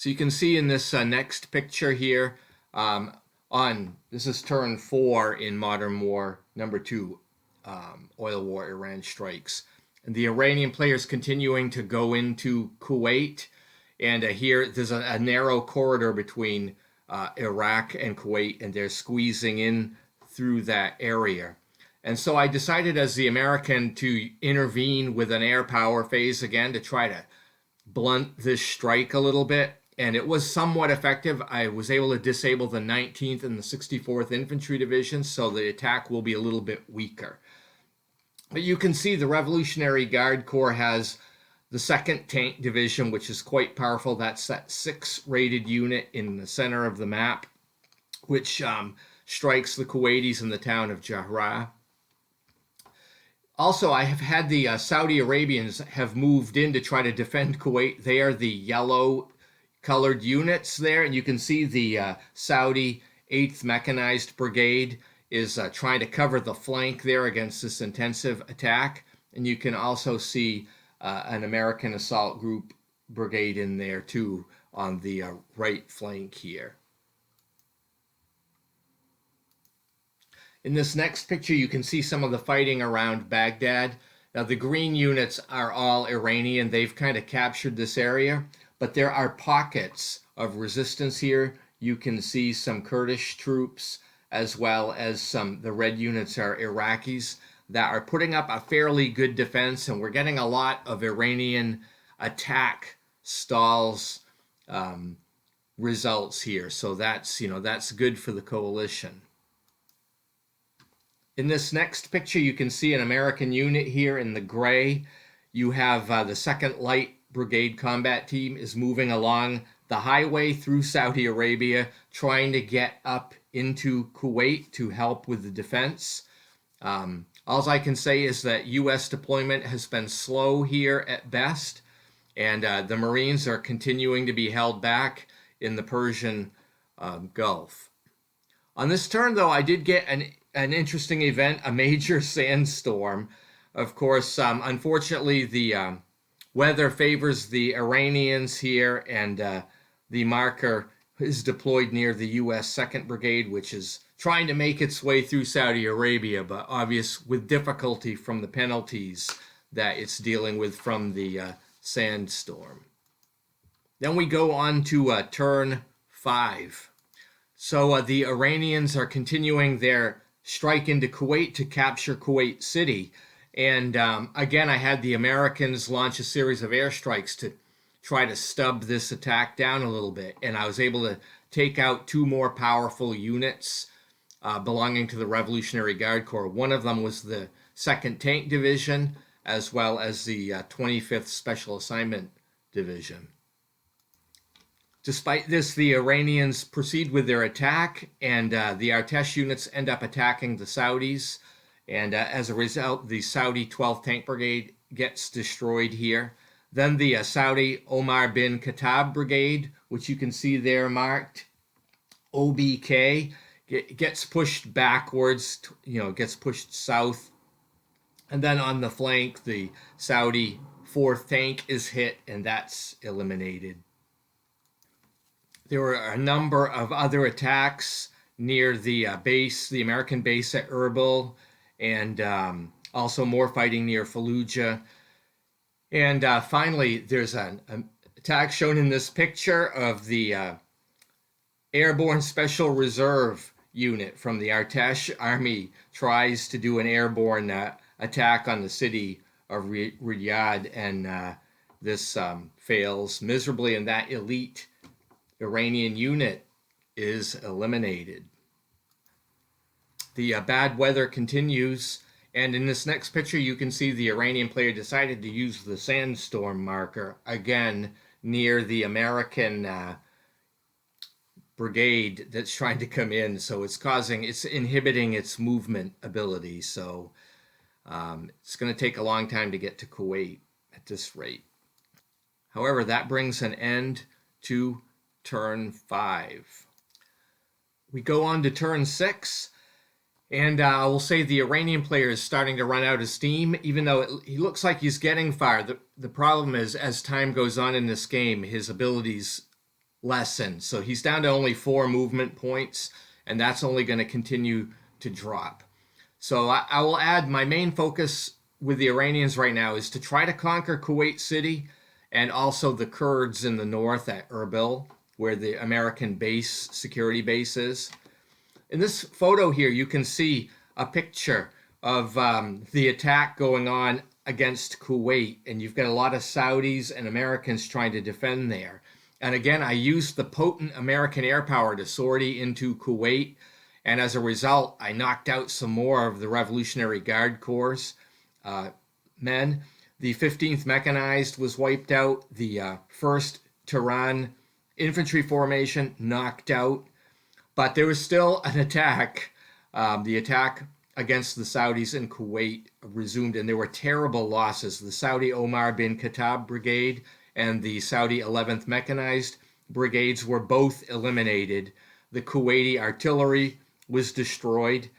So you can see in this next picture here, this is turn 4 in Modern War number 2, Oil War, Iran strikes. And the Iranian players continuing to go into Kuwait. And here there's a narrow corridor between Iraq and Kuwait, and they're squeezing in through that area. And so I decided as the American to intervene with an air power phase again to try to blunt this strike a little bit. And it was somewhat effective. I was able to disable the 19th and the 64th Infantry Divisions, so the attack will be a little bit weaker. But you can see the Revolutionary Guard Corps has the 2nd Tank Division, which is quite powerful. That's that 6 rated unit in the center of the map, which strikes the Kuwaitis in the town of Jahra. Also, I have had the Saudi Arabians have moved in to try to defend Kuwait. They are the yellow colored units there, and you can see the Saudi 8th Mechanized Brigade is trying to cover the flank there against this intensive attack. And you can also see an American Assault Group brigade in there too on the right flank here. In this next picture, you can see some of the fighting around Baghdad. Now, the green units are all Iranian. They've kind of captured this area, but there are pockets of resistance here. You can see some Kurdish troops, as well as the red units are Iraqis that are putting up a fairly good defense, and we're getting a lot of Iranian attack stalls results here. So that's good for the coalition. In this next picture, you can see an American unit here in the gray. You have the 2nd Light Brigade Combat Team is moving along the highway through Saudi Arabia, trying to get up into Kuwait to help with the defense. All I can say is that U.S. deployment has been slow here at best, and the Marines are continuing to be held back in the Persian Gulf. On this turn, though, I did get an interesting event, a major sandstorm. Of course, unfortunately, the weather favors the Iranians here, and the marker is deployed near the U.S. 2nd Brigade, which is trying to make its way through Saudi Arabia, but obvious with difficulty from the penalties that it's dealing with from the sandstorm. Then we go on to turn 5. So the Iranians are continuing their strike into Kuwait to capture Kuwait City. And again, I had the Americans launch a series of airstrikes to try to stub this attack down a little bit. And I was able to take out 2 more powerful units belonging to the Revolutionary Guard Corps. One of them was the 2nd Tank Division, as well as the 25th Special Assignment Division. Despite this, the Iranians proceed with their attack, and the Artesh units end up attacking the Saudis. And as a result, the Saudi 12th Tank Brigade gets destroyed here. Then the Saudi Omar bin Khattab Brigade, which you can see there marked OBK, gets pushed backwards, gets pushed south. And then on the flank, the Saudi 4th Tank is hit, and that's eliminated. There were a number of other attacks near the base, the American base at Erbil, and also more fighting near Fallujah. And finally, there's an attack shown in this picture of the Airborne Special Reserve unit from the Artesh Army tries to do an airborne attack on the city of Riyadh, and this fails miserably, and that elite Iranian unit is eliminated. The bad weather continues, and in this next picture you can see the Iranian player decided to use the sandstorm marker again near the American brigade that's trying to come in, so it's inhibiting its movement ability, so it's going to take a long time to get to Kuwait at this rate. However, that brings an end to turn 5. We go on to turn 6, and I will say the Iranian player is starting to run out of steam, even though he looks like he's getting far. The problem is, as time goes on in this game, his abilities lessen. So he's down to only 4 movement points, and that's only going to continue to drop. So I will add, my main focus with the Iranians right now is to try to conquer Kuwait City and also the Kurds in the north at Erbil, where the American security base is. In this photo here, you can see a picture of the attack going on against Kuwait, and you've got a lot of Saudis and Americans trying to defend there. And again, I used the potent American air power to sortie into Kuwait, and as a result, I knocked out some more of the Revolutionary Guard Corps men. The 15th Mechanized was wiped out. The 1st Tehran infantry formation knocked out. But there was still an attack. The attack against the Saudis in Kuwait resumed, and there were terrible losses. The Saudi Omar bin Khattab Brigade and the Saudi 11th Mechanized Brigades were both eliminated. The Kuwaiti artillery was destroyed.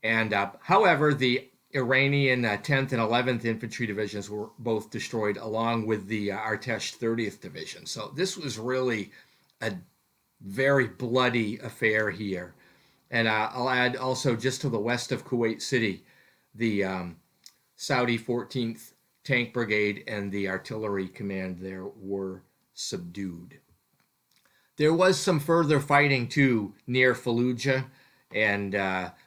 And however, the Iranian 10th and 11th Infantry Divisions were both destroyed, along with the Artesh 30th Division. So this was really a very bloody affair here. And I'll add also, just to the west of Kuwait City, the Saudi 14th Tank Brigade and the artillery command there were subdued. There was some further fighting too near Fallujah, and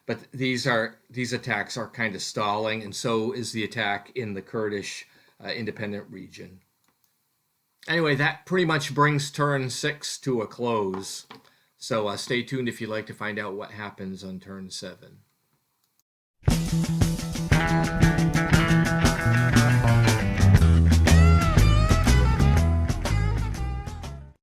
but these attacks are kind of stalling, and so is the attack in the Kurdish independent region. Anyway, that pretty much brings turn 6 to a close. So stay tuned if you'd like to find out what happens on turn 7.